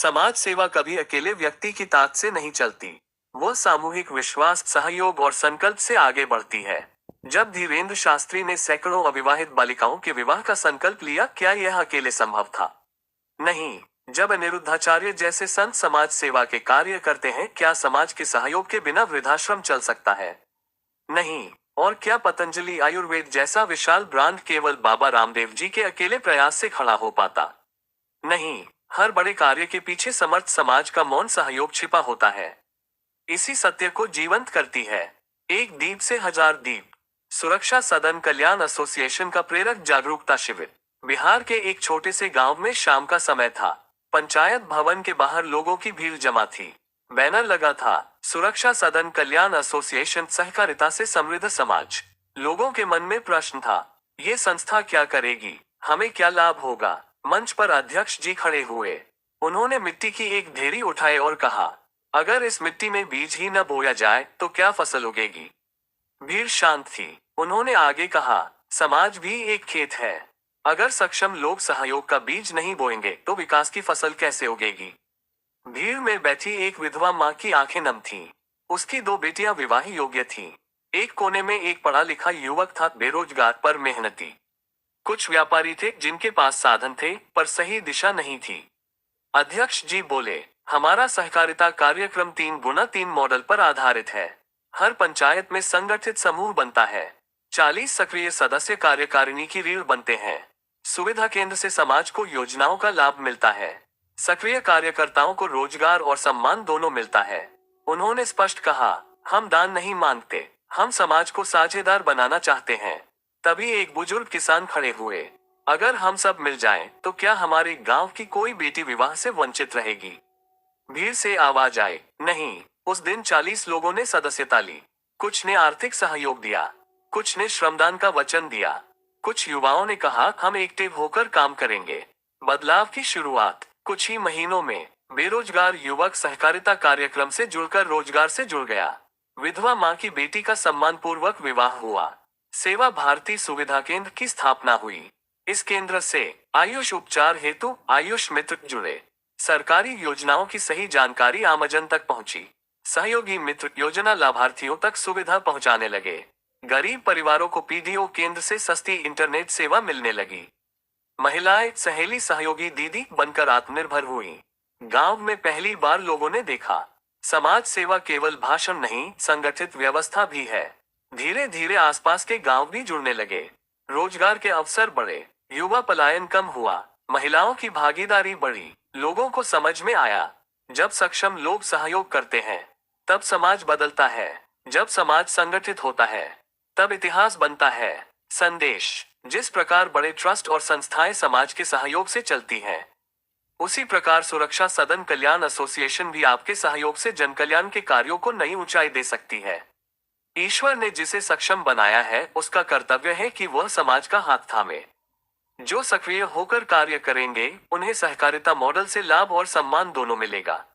समाज सेवा कभी अकेले व्यक्ति की ताकत से नहीं चलती। वो सामूहिक विश्वास, सहयोग और संकल्प से आगे बढ़ती है। जब धीरेन्द्र शास्त्री ने सैकड़ों अविवाहित बालिकाओं के विवाह का संकल्प लिया, क्या यह अकेले संभव था? नहीं। जब अनिरुद्धाचार्य जैसे संत समाज सेवा के कार्य करते हैं, क्या समाज के सहयोग के बिना वृद्धाश्रम चल सकता है? नहीं। और क्या पतंजलि आयुर्वेद जैसा विशाल ब्रांड केवल बाबा रामदेव जी के अकेले प्रयास से खड़ा हो पाता? नहीं। हर बड़े कार्य के पीछे समर्थ समाज का मौन सहयोग छिपा होता है। इसी सत्य को जीवंत करती है एक दीप से हजार दीप। सुरक्षा सदन कल्याण एसोसिएशन का प्रेरक जागरूकता शिविर। बिहार के एक छोटे से गांव में शाम का समय था। पंचायत भवन के बाहर लोगों की भीड़ जमा थी। बैनर लगा था, सुरक्षा सदन कल्याण एसोसिएशन, सहकारिता से समृद्ध समाज। लोगों के मन में प्रश्न था, ये संस्था क्या करेगी, हमें क्या लाभ होगा? मंच पर अध्यक्ष जी खड़े हुए। उन्होंने मिट्टी की एक ढेरी उठाई और कहा, अगर इस मिट्टी में बीज ही न बोया जाए तो क्या फसल उगेगी? भीड़ शांत थी। उन्होंने आगे कहा, समाज भी एक खेत है। अगर सक्षम लोग सहयोग का बीज नहीं बोएंगे तो विकास की फसल कैसे उगेगी? भीड़ में बैठी एक विधवा माँ की आंखें नम थीं। उसकी दो बेटियां विवाह योग्य थीं। एक कोने में एक पढ़ा लिखा युवक था, बेरोजगार पर मेहनती। कुछ व्यापारी थे जिनके पास साधन थे पर सही दिशा नहीं थी। अध्यक्ष जी बोले, हमारा सहकारिता कार्यक्रम 3x3 मॉडल पर आधारित है। हर पंचायत में संगठित समूह बनता है। 40 सक्रिय सदस्य कार्यकारिणी की रीढ़ बनते हैं। सुविधा केंद्र से समाज को योजनाओं का लाभ मिलता है। सक्रिय कार्यकर्ताओं को रोजगार और सम्मान दोनों मिलता है। उन्होंने स्पष्ट कहा, हम दान नहीं मांगते, हम समाज को साझेदार बनाना चाहते हैं। तभी एक बुजुर्ग किसान खड़े हुए, अगर हम सब मिल जाएं, तो क्या हमारे गांव की कोई बेटी विवाह से वंचित रहेगी? भीड़ से आवाज आई, नहीं। उस दिन 40 लोगों ने सदस्यता ली। कुछ ने आर्थिक सहयोग दिया, कुछ ने श्रमदान का वचन दिया, कुछ युवाओं ने कहा, हम एकजुट होकर काम करेंगे। बदलाव की शुरुआत कुछ ही महीनों में। बेरोजगार युवक सहकारिता कार्यक्रम से जुड़कर रोजगार से जुड़ गया। विधवा माँ की बेटी का सम्मान पूर्वक विवाह हुआ। सेवा भारती सुविधा केंद्र की स्थापना हुई। इस केंद्र से आयुष उपचार हेतु आयुष मित्र जुड़े। सरकारी योजनाओं की सही जानकारी आमजन तक पहुंची। सहयोगी मित्र योजना लाभार्थियों तक सुविधा पहुंचाने लगे। गरीब परिवारों को पीडीओ केंद्र से सस्ती इंटरनेट सेवा मिलने लगी। महिलाएं सहेली सहयोगी दीदी बनकर आत्मनिर्भर हुई। गांव में पहली बार लोगों ने देखा, समाज सेवा केवल भाषण नहीं, संगठित व्यवस्था भी है। धीरे धीरे आसपास के गांव भी जुड़ने लगे। रोजगार के अवसर बढ़े, युवा पलायन कम हुआ, महिलाओं की भागीदारी बढ़ी। लोगों को समझ में आया, जब सक्षम लोग सहयोग करते हैं तब समाज बदलता है। जब समाज संगठित होता है तब इतिहास बनता है। संदेश, जिस प्रकार बड़े ट्रस्ट और संस्थाएं समाज के सहयोग से चलती हैं, उसी प्रकार सुरक्षा सदन कल्याण एसोसिएशन भी आपके सहयोग से जनकल्याण के कार्यों को नई ऊंचाई दे सकती है। ईश्वर ने जिसे सक्षम बनाया है, उसका कर्तव्य है कि वह समाज का हाथ थामे। जो सक्रिय होकर कार्य करेंगे, उन्हें सहकारिता मॉडल से लाभ और सम्मान दोनों मिलेगा।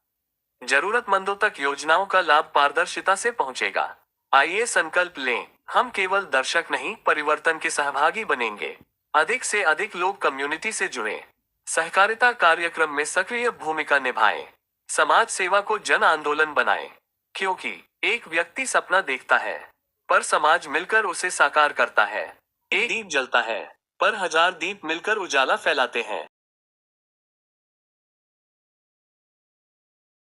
जरूरतमंदों तक योजनाओं का लाभ पारदर्शिता से पहुंचेगा। आइए संकल्प लें, हम केवल दर्शक नहीं, परिवर्तन के सहभागी बनेंगे। अधिक से अधिक लोग कम्युनिटी से जुड़ें, सहकारिता कार्यक्रम में सक्रिय भूमिका निभाएं, समाज सेवा को जन आंदोलन बनाएं। क्योंकि एक व्यक्ति सपना देखता है, पर समाज मिलकर उसे साकार करता है। एक दीप जलता है, पर हजार दीप मिलकर उजाला फैलाते हैं।